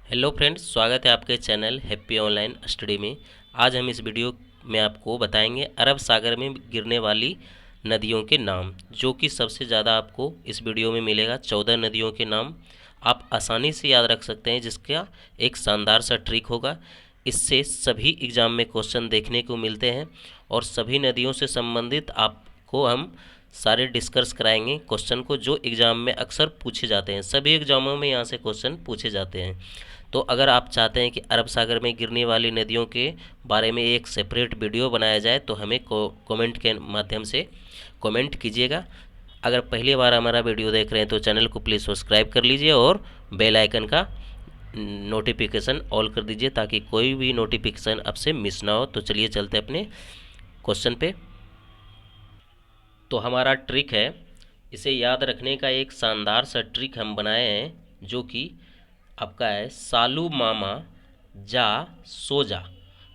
Hello friends, स्वागत है आपके चैनल हैप्पी ऑनलाइन स्टडी में। आज हम इस वीडियो में आपको बताएंगे अरब सागर में गिरने वाली नदियों के नाम, जो कि सबसे ज़्यादा आपको इस वीडियो में मिलेगा। 14 नदियों के नाम आप आसानी से याद रख सकते हैं, जिसका एक शानदार सा ट्रिक होगा। इससे सभी एग्ज़ाम में क्वेश्चन देखने को मिलते हैं और सभी नदियों से संबंधित आपको हम सारे डिस्कस कराएंगे क्वेश्चन को, जो एग्ज़ाम में अक्सर पूछे जाते हैं। सभी एग्ज़ामों में यहाँ से क्वेश्चन पूछे जाते हैं। तो अगर आप चाहते हैं कि अरब सागर में गिरने वाली नदियों के बारे में एक सेपरेट वीडियो बनाया जाए, तो हमें कमेंट के माध्यम से कमेंट कीजिएगा। अगर पहली बार हमारा वीडियो देख रहे हैं तो चैनल को प्लीज़ सब्सक्राइब कर लीजिए और बेल आइकन का नोटिफिकेशन ऑल कर दीजिए, ताकि कोई भी नोटिफिकेशन आपसे मिस ना हो। तो चलिए चलते अपने क्वेश्चन पे। तो हमारा ट्रिक है, इसे याद रखने का एक शानदार सा ट्रिक हम बनाए हैं, जो कि आपका है सालू मामा जा सो जा।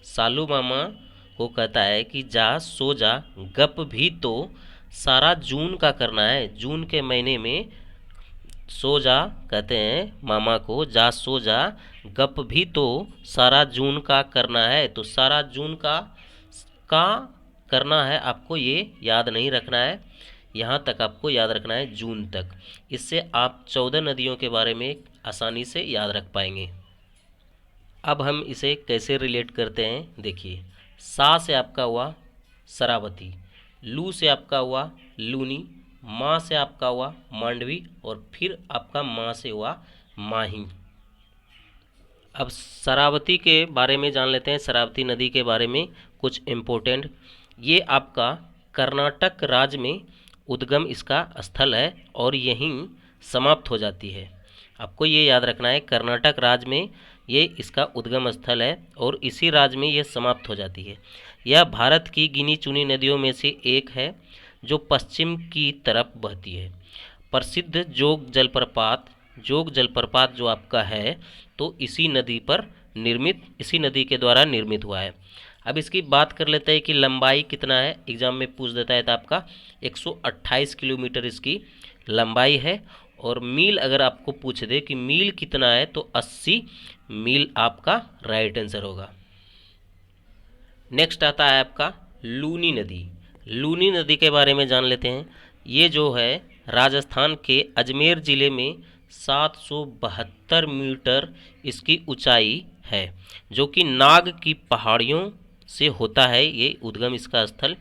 सालू मामा को कहता है कि जा सो जा, गप भी तो सारा जून का करना है। जून के महीने में सो जा कहते हैं मामा को, जा सो जा, गप भी तो सारा जून का करना है। तो सारा जून का करना है, आपको ये याद नहीं रखना है, यहाँ तक आपको याद रखना है, जून तक। इससे आप 14 नदियों के बारे में आसानी से याद रख पाएंगे। अब हम इसे कैसे रिलेट करते हैं, देखिए। सा से आपका हुआ शरावती, लू से आपका हुआ लूनी, माँ से आपका हुआ मांडवी, और फिर आपका माँ से हुआ माही। अब शरावती के बारे में जान लेते हैं, शरावती नदी के बारे में कुछ इम्पोर्टेंट। ये आपका कर्नाटक राज्य में उद्गम इसका स्थल है और यहीं समाप्त हो जाती है। आपको ये याद रखना है, कर्नाटक राज्य में ये इसका उद्गम स्थल है और इसी राज्य में ये समाप्त हो जाती है। यह भारत की गिनी चुनी नदियों में से एक है जो पश्चिम की तरफ बहती है। प्रसिद्ध जोग जलप्रपात जो आपका है, तो इसी नदी के द्वारा निर्मित हुआ है। अब इसकी बात कर लेते हैं कि लंबाई कितना है, एग्जाम में पूछ देता है। तो आपका 128 किलोमीटर इसकी लंबाई है। और मील अगर आपको पूछ दे कि मील कितना है, तो 80 मील आपका राइट आंसर होगा। नेक्स्ट आता है आपका लूनी नदी। लूनी नदी के बारे में जान लेते हैं। ये जो है राजस्थान के अजमेर ज़िले में 772 मीटर इसकी ऊंचाई है, जो कि नाग की पहाड़ियों से होता है ये उद्गम इसका स्थल।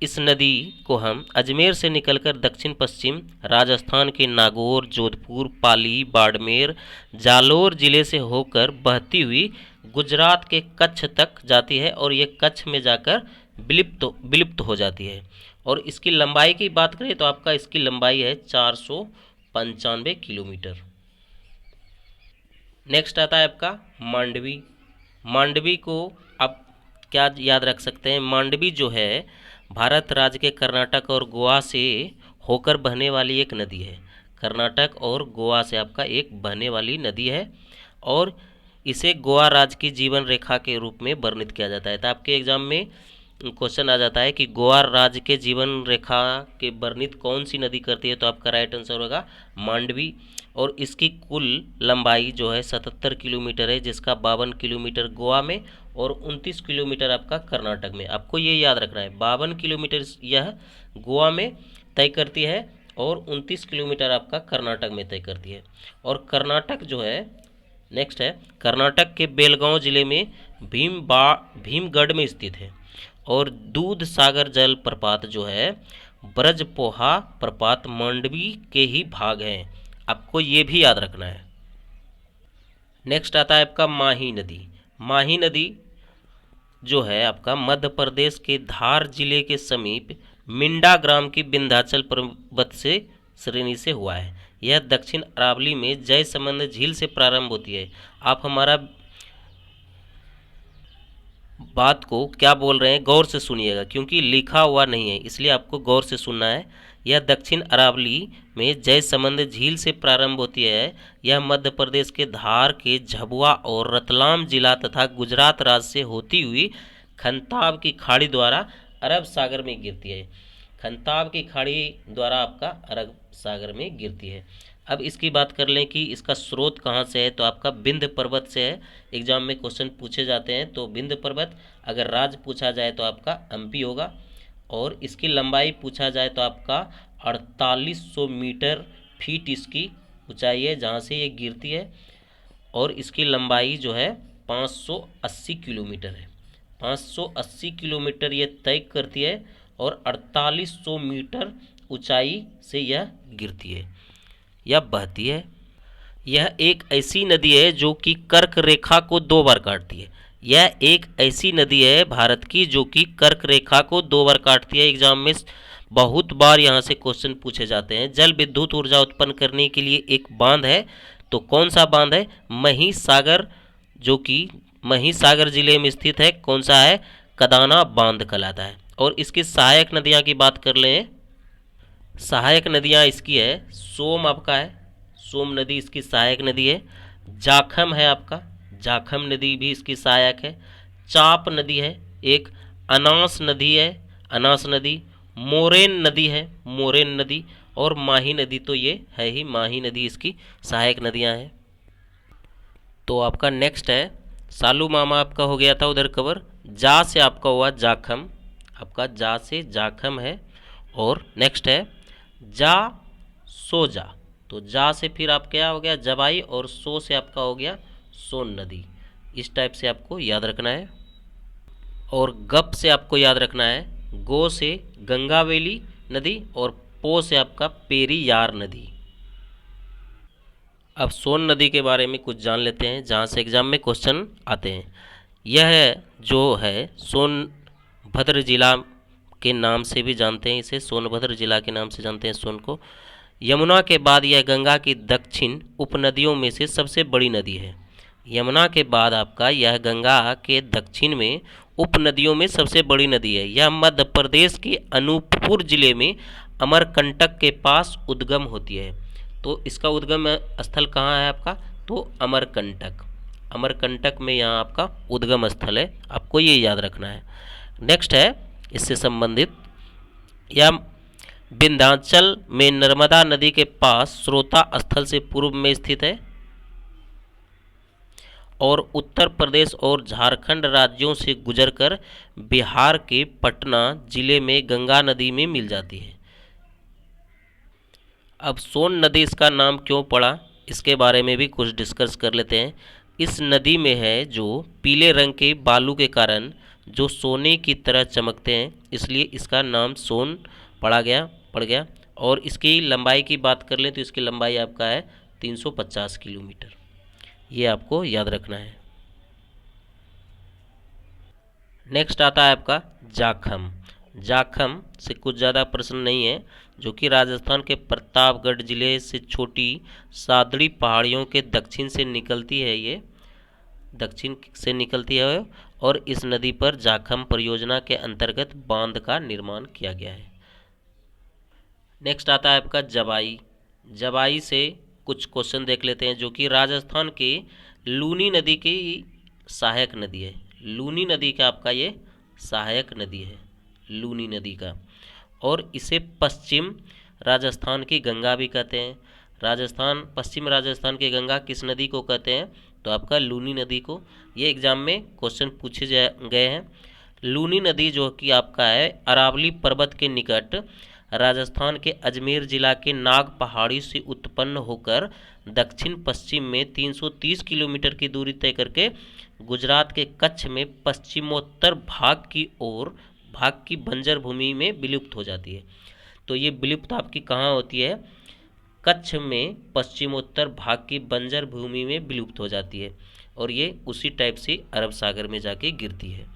इस नदी को हम अजमेर से निकलकर दक्षिण पश्चिम राजस्थान के नागौर, जोधपुर, पाली, बाड़मेर, जालोर जिले से होकर बहती हुई गुजरात के कच्छ तक जाती है और ये कच्छ में जाकर विलुप्त हो जाती है। और इसकी लंबाई की बात करें तो आपका इसकी लंबाई है 495 किलोमीटर। नेक्स्ट आता है आपका मांडवी। मांडवी को आप क्या याद रख सकते हैं, मांडवी जो है भारत राज्य के कर्नाटक और गोवा से होकर बहने वाली एक नदी है। कर्नाटक और गोवा से आपका एक बहने वाली नदी है और इसे गोवा राज्य की जीवन रेखा के रूप में वर्णित किया जाता है। तो आपके एग्जाम में क्वेश्चन आ जाता है कि गोवा राज्य के जीवन रेखा के वर्णित कौन सी नदी करती है, तो आपका राइट आंसर होगा मांडवी। और इसकी कुल लंबाई जो है 77 किलोमीटर है, जिसका 52 किलोमीटर गोवा में और 29 किलोमीटर आपका कर्नाटक में। आपको ये याद रखना है, 52 किलोमीटर यह गोवा में तय करती है और 29 किलोमीटर आपका कर्नाटक में तय करती है। और कर्नाटक जो है, नेक्स्ट है, कर्नाटक के बेलगांव जिले में भीमगढ़ में स्थित है। और दूध सागर जल प्रपात जो है ब्रजपोहा प्रपात मांडवी के ही भाग हैं। आपको ये भी याद रखना है। नेक्स्ट आता है आपका माही नदी। माही नदी जो है आपका मध्य प्रदेश के धार जिले के समीप मिंडा ग्राम की विंध्याचल पर्वत से श्रेणी से हुआ है। यह दक्षिण अरावली में जयसमंद झील से प्रारंभ होती है। आप हमारा बात को क्या बोल रहे हैं गौर से सुनिएगा, क्योंकि लिखा हुआ नहीं है, इसलिए आपको गौर से सुनना है। यह दक्षिण अरावली में जयसमंद झील से प्रारंभ होती है। यह मध्य प्रदेश के धार के झबुआ और रतलाम जिला तथा गुजरात राज्य से होती हुई खंताब की खाड़ी द्वारा अरब सागर में गिरती है। खंताब की खाड़ी द्वारा आपका अरब सागर में गिरती है। अब इसकी बात कर लें कि इसका स्रोत कहाँ से है, तो आपका विंध्य पर्वत से है। एग्जाम में क्वेश्चन पूछे जाते हैं तो विंध्य पर्वत, अगर राज्य पूछा जाए तो आपका एमपी होगा। और इसकी लंबाई पूछा जाए तो आपका 4800 मीटर फीट इसकी ऊंचाई है जहाँ से ये गिरती है। और इसकी लंबाई जो है 580 किलोमीटर है। 580 किलोमीटर ये तय करती है और 4800 मीटर ऊंचाई से यह गिरती है या बहती है। यह एक ऐसी नदी है जो कि कर्क रेखा को 2 बार काटती है। यह एक ऐसी नदी है भारत की जो कि कर्क रेखा को 2 बार काटती है। एग्जाम में बहुत बार यहाँ से क्वेश्चन पूछे जाते हैं। जल विद्युत ऊर्जा उत्पन्न करने के लिए एक बांध है, तो कौन सा बांध है? महिसागर, जो कि महिसागर जिले में स्थित है। कौन सा है? कदाना बांध कहलाता है। और इसकी सहायक नदियाँ की बात कर लें, सहायक नदियाँ इसकी है, सोम आपका है, सोम नदी इसकी सहायक नदी है। जाखम है आपका, जाखम नदी भी इसकी सहायक है। चाप नदी है एक, अनास नदी है, अनास नदी, मोरेन नदी है, मोरेन नदी, और माही नदी तो ये है ही, माही नदी इसकी सहायक नदियां हैं। तो आपका नेक्स्ट है सालू मामा, आपका हो गया था उधर कवर। जा से आपका हुआ जाखम, आपका जा से जाखम है। और नेक्स्ट है जा सो जा, तो जा से फिर आप क्या हो गया जबाई, और सो से आपका हो गया सोन नदी। इस टाइप से आपको याद रखना है। और गप से आपको याद रखना है, गो से गंगावेली नदी, और पो से आपका पेरियार नदी। अब सोन नदी के बारे में कुछ जान लेते हैं जहाँ से एग्जाम में क्वेश्चन आते हैं। यह जो है सोनभद्र जिला के नाम से भी जानते हैं इसे, सोनभद्र जिला के नाम से जानते हैं सोन को। यमुना के बाद यह गंगा की दक्षिण उपनदियों में से सबसे बड़ी नदी है। यमुना के बाद आपका यह गंगा के दक्षिण में उपनदियों में सबसे बड़ी नदी है। यह मध्य प्रदेश के अनूपपुर जिले में अमरकंटक के पास उद्गम होती है। तो इसका उद्गम स्थल कहाँ है आपका? तो अमरकंटक, अमरकंटक में यहाँ आपका उद्गम स्थल है, आपको ये याद रखना है। नेक्स्ट है इससे संबंधित, यह विंध्याचल में नर्मदा नदी के पास स्रोता स्थल से पूर्व में स्थित है और उत्तर प्रदेश और झारखंड राज्यों से गुजरकर बिहार के पटना जिले में गंगा नदी में मिल जाती है। अब सोन नदी इसका नाम क्यों पड़ा, इसके बारे में भी कुछ डिस्कस कर लेते हैं। इस नदी में है जो पीले रंग के बालू के कारण जो सोने की तरह चमकते हैं, इसलिए इसका नाम सोन पड़ गया। और इसकी लंबाई की बात कर लें तो इसकी लंबाई आपका है 350 किलोमीटर, ये आपको याद रखना है। नेक्स्ट आता है आपका जाखम। जाखम से कुछ ज़्यादा प्रश्न नहीं है, जो कि राजस्थान के प्रतापगढ़ जिले से छोटी सादड़ी पहाड़ियों के दक्षिण से निकलती है, ये दक्षिण से निकलती है। और इस नदी पर जाखम परियोजना के अंतर्गत बांध का निर्माण किया गया है। नेक्स्ट आता है आपका जबाई। जबाई से कुछ क्वेश्चन देख लेते हैं, जो कि राजस्थान के लूनी नदी की सहायक नदी है। लूनी नदी का आपका ये सहायक नदी है, लूनी नदी का। और इसे पश्चिम राजस्थान की गंगा भी कहते हैं। पश्चिम राजस्थान की गंगा किस नदी को कहते हैं? तो आपका लूनी नदी को। ये एग्जाम में क्वेश्चन पूछे गए हैं। लूनी नदी जो कि आपका है अरावली पर्वत के निकट राजस्थान के अजमेर जिला के नाग पहाड़ी से उत्पन्न होकर दक्षिण पश्चिम में 330 किलोमीटर की दूरी तय करके गुजरात के कच्छ में पश्चिमोत्तर भाग की बंजर भूमि में विलुप्त हो जाती है। तो ये विलुप्त आपकी कहाँ होती है? कच्छ में पश्चिमोत्तर भाग की बंजर भूमि में विलुप्त हो जाती है, और ये उसी टाइप से अरब सागर में जाके गिरती है।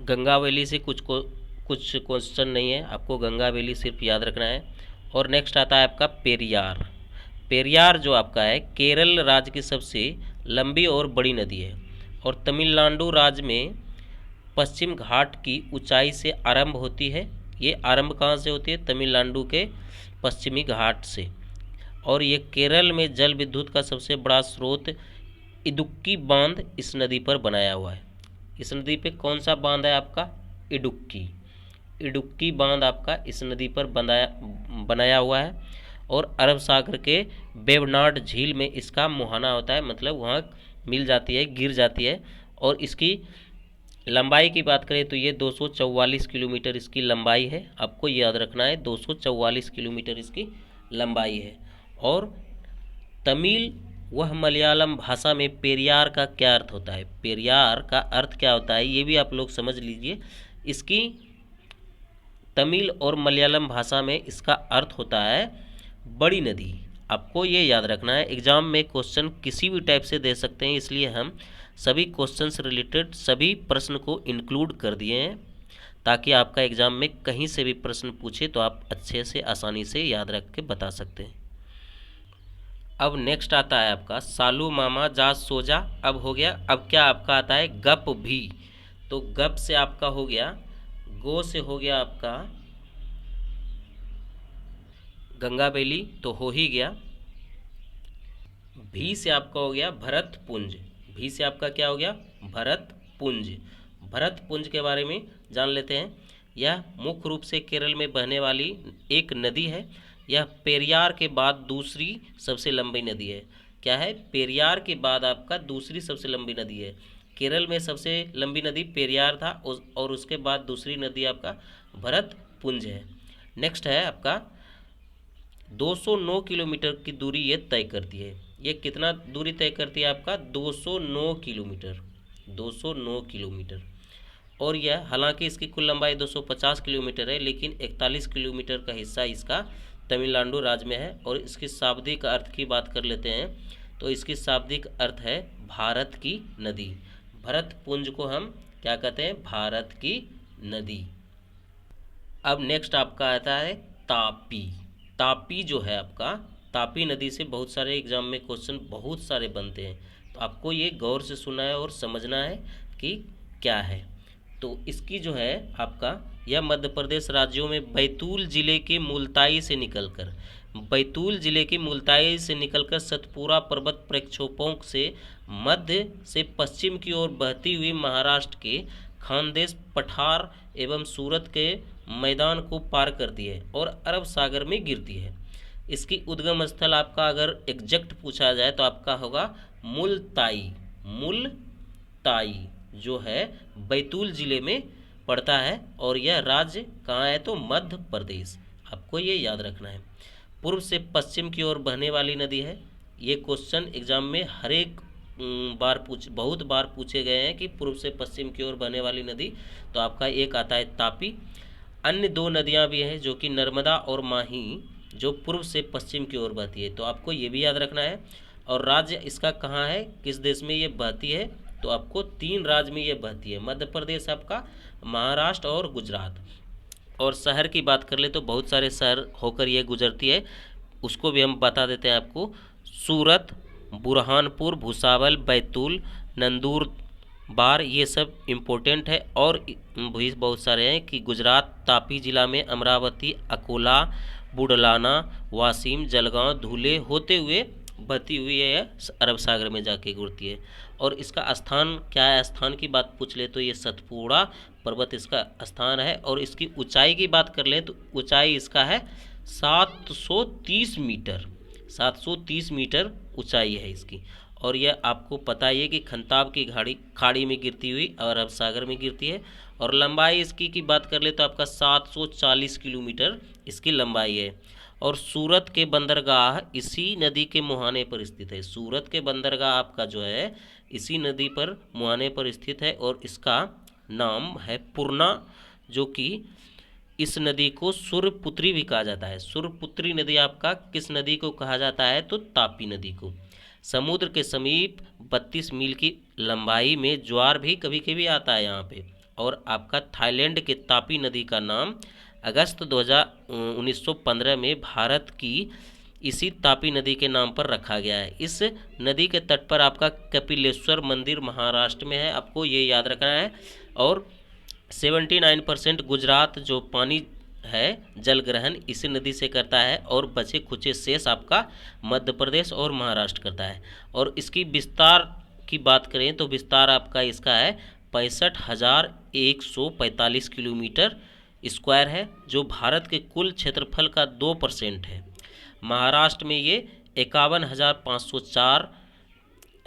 गंगावैली से कुछ क्वेश्चन नहीं है, आपको गंगावैली सिर्फ याद रखना है। और नेक्स्ट आता है आपका पेरियार। पेरियार जो आपका है केरल राज्य की सबसे लंबी और बड़ी नदी है, और तमिलनाडु राज्य में पश्चिम घाट की ऊंचाई से आरंभ होती है। ये आरंभ कहाँ से होती है? तमिलनाडु के पश्चिमी घाट से। और ये केरल में जल विद्युत का सबसे बड़ा स्रोत इडुक्की बांध इस नदी पर बनाया हुआ है। इस नदी पे कौन सा बांध है आपका? इडुक्की बांध आपका इस नदी पर बनाया हुआ है। और अरब सागर के वेवनाड झील में इसका मुहाना होता है, मतलब वहाँ मिल जाती है, गिर जाती है। और इसकी लंबाई की बात करें तो ये 244 किलोमीटर इसकी लंबाई है, आपको याद रखना है 244 किलोमीटर इसकी लंबाई है। और तमिल वह मलयालम भाषा में पेरियार का क्या अर्थ होता है, पेरियार का अर्थ क्या होता है ये भी आप लोग समझ लीजिए। इसकी तमिल और मलयालम भाषा में इसका अर्थ होता है बड़ी नदी। आपको ये याद रखना है, एग्जाम में क्वेश्चन किसी भी टाइप से दे सकते हैं, इसलिए हम सभी क्वेश्चन से रिलेटेड सभी प्रश्न को इंक्लूड कर दिए हैं, ताकि आपका एग्जाम में कहीं से भी प्रश्न पूछे तो आप अच्छे से आसानी से याद रख के बता सकते हैं। अब नेक्स्ट आता है आपका सालू मामा जा सोजा। अब हो गया, अब क्या आपका आता है गप भी। तो गप से आपका हो गया, गो से हो गया आपका गंगा बैली, तो हो ही गया। भी से आपका हो गया भरत पुंज, भी से आपका क्या हो गया भरत पुंज। भरत पुंज के बारे में जान लेते हैं। यह मुख्य रूप से केरल में बहने वाली एक नदी है। यह पेरियार के बाद दूसरी सबसे लंबी नदी है। क्या है, पेरियार के बाद आपका दूसरी सबसे लंबी नदी है। केरल में सबसे लंबी नदी पेरियार था और उसके बाद दूसरी नदी आपका भरत पुंज है। नेक्स्ट है आपका 209 किलोमीटर की दूरी ये तय करती है। ये कितना दूरी तय करती है आपका 209 किलोमीटर, 209 किलोमीटर। और यह हालांकि इसकी कुल लंबाई 250 किलोमीटर है, लेकिन 41 किलोमीटर का हिस्सा इसका तमिलनाडु राज्य में है। और इसकी शाब्दिक अर्थ की बात कर लेते हैं तो इसकी शाब्दिक अर्थ है भारत की नदी। भरत पुंज को हम क्या कहते हैं, भारत की नदी। अब नेक्स्ट आपका आता है तापी। तापी जो है आपका, तापी नदी से बहुत सारे एग्जाम में क्वेश्चन बहुत सारे बनते हैं, तो आपको ये गौर से सुनना है और समझना है कि क्या है। तो इसकी जो है आपका, यह मध्य प्रदेश राज्यों में बैतूल जिले के मुल्ताई से निकलकर, बैतूल जिले के मुल्ताई से निकलकर सतपुरा पर्वत प्रक्षेपों से मध्य से पश्चिम की ओर बहती हुई महाराष्ट्र के खानदेश, पठार एवं सूरत के मैदान को पार करती है और अरब सागर में गिरती है। इसकी उद्गम स्थल आपका अगर एग्जैक्ट पूछा जाए तो आपका होगा मुल्ताई। मुल्ताई जो है बैतूल जिले में पड़ता है और यह राज्य कहाँ है तो मध्य प्रदेश। आपको ये याद रखना है। पूर्व से पश्चिम की ओर बहने वाली नदी है। ये क्वेश्चन एग्जाम में हर एक बहुत बार पूछे गए हैं कि पूर्व से पश्चिम की ओर बहने वाली नदी, तो आपका एक आता है तापी। अन्य दो नदियां भी हैं जो कि नर्मदा और माही, जो पूर्व से पश्चिम की ओर बहती है, तो आपको ये भी याद रखना है। और राज्य इसका कहाँ है, किस देश में ये बहती है, तो आपको 3 राज्य में ये बहती है, मध्य प्रदेश आपका, महाराष्ट्र और गुजरात। और शहर की बात कर ले तो बहुत सारे शहर होकर ये गुजरती है, उसको भी हम बता देते हैं आपको। सूरत, बुरहानपुर, भुसावल, बैतूल, नंदुरबार, ये सब इम्पोर्टेंट है। और भी बहुत सारे हैं कि गुजरात तापी जिला में अमरावती, अकोला, बुडलाना, वासिम, जलगांव, धुले होते हुए बहती हुई है, अरब सागर में जाके गिरती है। और इसका स्थान क्या है, स्थान की बात पूछ ले तो ये सतपुड़ा पर्वत इसका स्थान है। और इसकी ऊंचाई की बात कर ले तो ऊंचाई इसका है 730 मीटर, 730 मीटर ऊंचाई है इसकी। और यह आपको पता ही है कि खंताब की खाड़ी में गिरती हुई और अरब सागर में गिरती है। और लंबाई इसकी की बात कर ले तो आपका 740 किलोमीटर इसकी लंबाई है। और सूरत के बंदरगाह इसी नदी के मुहाने पर स्थित है। सूरत के बंदरगाह आपका जो है इसी नदी पर मुहाने पर स्थित है और इसका नाम है पूर्णा, जो कि इस नदी को सूर्यपुत्री भी कहा जाता है। सूर्यपुत्री नदी आपका किस नदी को कहा जाता है तो तापी नदी को। समुद्र के समीप 32 मील की लंबाई में ज्वार भी कभी कभी आता है यहाँ पे। और आपका थाईलैंड के तापी नदी का नाम अगस्त 1915 में भारत की इसी तापी नदी के नाम पर रखा गया है। इस नदी के तट पर आपका कपिलेश्वर मंदिर महाराष्ट्र में है, आपको ये याद रखना है। और 79% गुजरात जो पानी है जल ग्रहण इसी नदी से करता है और बचे खुचे शेष आपका मध्य प्रदेश और महाराष्ट्र करता है। और इसकी विस्तार की बात करें तो विस्तार आपका इसका है 65,145 किलोमीटर स्क्वायर है, जो भारत के कुल क्षेत्रफल का 2% है। महाराष्ट्र में ये 51,504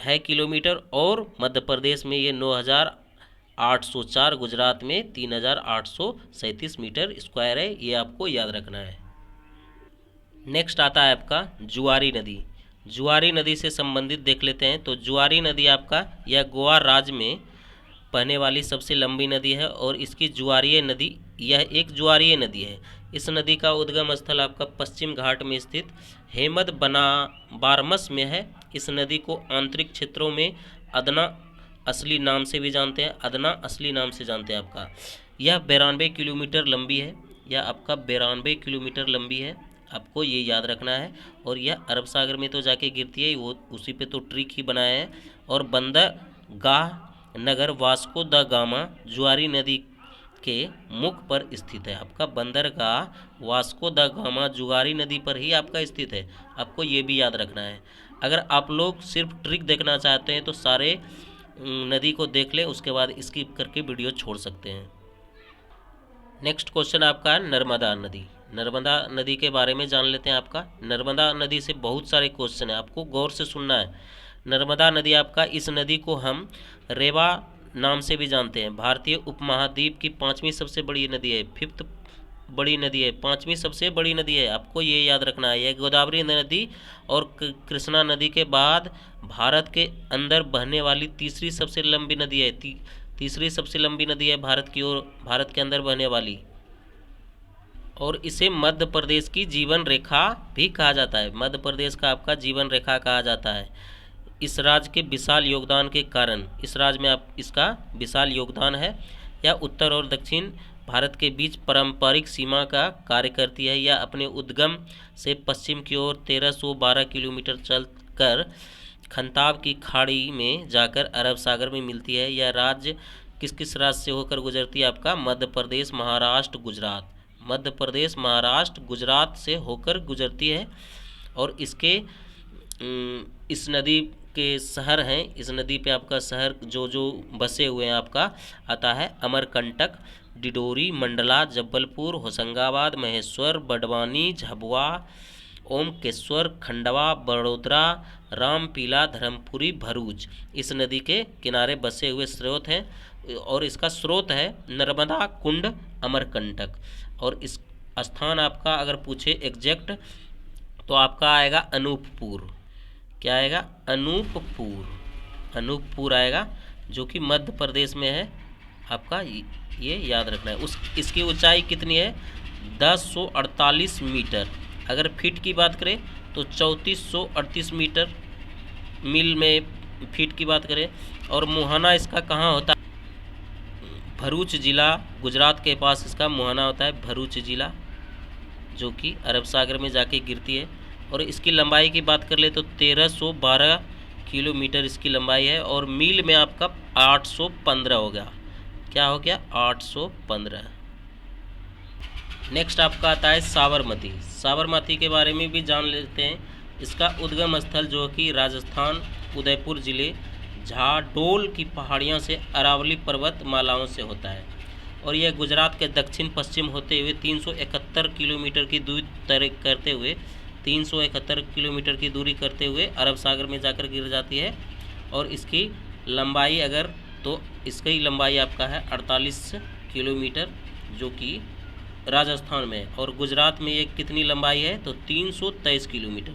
है किलोमीटर, और मध्य प्रदेश में ये 9,804, गुजरात में 3,837 मीटर स्क्वायर है। ये आपको याद रखना है। नेक्स्ट आता है आपका जुआरी नदी। जुआरी नदी से संबंधित देख लेते हैं। तो जुआरी नदी आपका यह गोवा राज्य में बहने वाली सबसे लंबी नदी है, और इसकी जुआरीय नदी, यह एक जुआरीय नदी है। इस नदी का उद्गम स्थल आपका पश्चिम घाट में स्थित हेमद बारमस में है। इस नदी को आंतरिक क्षेत्रों में अदना असली नाम से भी जानते हैं, अदना असली नाम से जानते हैं आपका। यह 92 किलोमीटर लंबी है, यह आपका 92 किलोमीटर लंबी है, आपको ये याद रखना है। और यह अरब सागर में तो जाके गिरती है, वो उसी पे तो ट्रिक ही बनाया है। और बंदरगाह नगर वास्को द गामा जुआरी नदी के मुख पर स्थित है। आपका बंदरगाह वास्को द गामा जुआरी नदी पर ही आपका स्थित है, आपको ये भी याद रखना है। अगर आप लोग सिर्फ ट्रिक देखना चाहते हैं तो सारे नदी को देख लें, उसके बाद स्किप करके वीडियो छोड़ सकते हैं। नेक्स्ट क्वेश्चन आपका है नर्मदा नदी। नर्मदा नदी के बारे में जान लेते हैं। आपका नर्मदा नदी से बहुत सारे क्वेश्चन हैं, आपको गौर से सुनना है। नर्मदा नदी आपका, इस नदी को हम रेवा नाम से भी जानते हैं। भारतीय उपमहाद्वीप की 5वीं सबसे बड़ी नदी है, 5th बड़ी नदी है, 5वीं सबसे बड़ी नदी है, आपको ये याद रखना है। यह गोदावरी नदी और कृष्णा नदी के बाद भारत के अंदर बहने वाली तीसरी सबसे लंबी नदी है। तीसरी सबसे लंबी नदी है भारत की ओर, भारत के अंदर बहने वाली, और इसे मध्य प्रदेश की जीवन रेखा भी कहा जाता है। मध्य प्रदेश का आपका जीवन रेखा कहा जाता है। इस राज्य के विशाल योगदान के कारण, इस राज्य में आप इसका विशाल योगदान है। यह उत्तर और दक्षिण भारत के बीच पारंपरिक सीमा का कार्य करती है। यह अपने उद्गम से पश्चिम की ओर 1312 किलोमीटर चलकर खंताब की खाड़ी में जाकर अरब सागर में मिलती है। यह राज्य किस किस राज्य से होकर गुजरती है? आपका मध्य प्रदेश, महाराष्ट्र, गुजरात। मध्य प्रदेश, महाराष्ट्र, गुजरात से होकर गुजरती है। और इसके इस नदी के शहर हैं, इस नदी पे आपका शहर जो जो बसे हुए हैं आपका आता है अमरकंटक, डिडोरी, मंडला, जबलपुर, होशंगाबाद, महेश्वर, बड़वानी, झाबुआ, ओमकेश्वर, खंडवा, बड़ोदरा, रामपीला, धर्मपुरी, भरूच इस नदी के किनारे बसे हुए स्रोत हैं। और इसका स्रोत है नर्मदा कुंड, अमरकंटक। और इस स्थान आपका अगर पूछे एग्जैक्ट तो आपका आएगा अनूपपुर। क्या आएगा? अनूपपुर, अनूपपुर आएगा, जो कि मध्य प्रदेश में है। आपका ये याद रखना है। इसकी ऊंचाई कितनी है? 1048 मीटर। अगर फीट की बात करें तो 3438 मीटर, मील में फीट की बात करें। और मुहाना इसका कहाँ होता है? भरूच जिला, गुजरात के पास इसका मुहाना होता है, भरूच जिला, जो कि अरब सागर में जाके गिरती है। और इसकी लंबाई की बात कर ले तो 1312 किलोमीटर इसकी लंबाई है। और मील में आपका 815 हो गया। क्या हो गया? 815। नेक्स्ट आपका आता है साबरमती। साबरमती के बारे में भी जान लेते हैं। इसका उद्गम स्थल जो कि राजस्थान, उदयपुर जिले, झाडोल की पहाड़ियों से अरावली पर्वत मालाओं से होता है। और यह गुजरात के दक्षिण पश्चिम होते हुए 371 किलोमीटर की दूरी तय करते हुए 371 किलोमीटर की दूरी करते हुए अरब सागर में जाकर गिर जाती है। और इसकी लंबाई अगर तो इसकी लंबाई आपका है 48 किलोमीटर, जो कि राजस्थान में। और गुजरात में ये कितनी लंबाई है? तो 323 किलोमीटर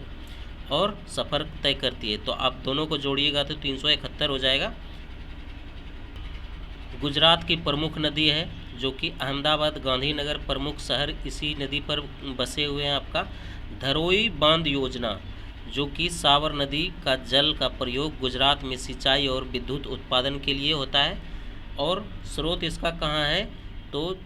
और सफ़र तय करती है। तो आप दोनों को जोड़िएगा तो 371 हो जाएगा। गुजरात की प्रमुख नदी है, जो कि अहमदाबाद, गांधीनगर प्रमुख शहर इसी नदी पर बसे हुए हैं। आपका धरोई बांध योजना, जो कि साबर नदी का जल का प्रयोग गुजरात में सिंचाई और विद्युत उत्पादन के लिए होता है। और स्रोत इसका कहाँ है? तो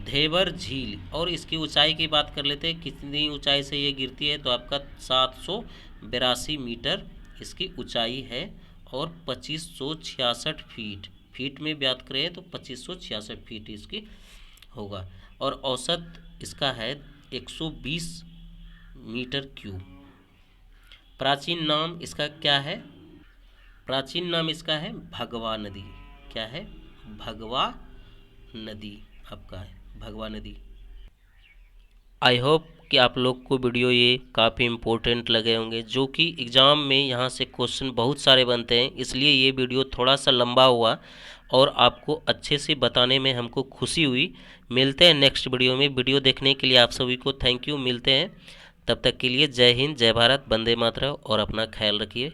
धेवर झील। और इसकी ऊंचाई की बात कर लेते हैं, कितनी ऊंचाई से ये गिरती है? तो आपका 782 मीटर इसकी ऊंचाई है। और 2566 फीट, फीट में बात करें तो 2566 फीट इसकी होगा। और औसत इसका है 120 मीटर क्यूब। प्राचीन नाम इसका क्या है? प्राचीन नाम इसका है भगवा नदी। क्या है? भगवा नदी आपका है, भगवा नदी। आई होप कि आप लोग को वीडियो ये काफ़ी इम्पोर्टेंट लगे होंगे, जो कि एग्ज़ाम में यहाँ से क्वेश्चन बहुत सारे बनते हैं, इसलिए ये वीडियो थोड़ा सा लंबा हुआ और आपको अच्छे से बताने में हमको खुशी हुई। मिलते हैं नेक्स्ट वीडियो में। वीडियो देखने के लिए आप सभी को थैंक यू। मिलते हैं, तब तक के लिए जय हिंद, जय भारत, वंदे मातरम और अपना ख्याल रखिए।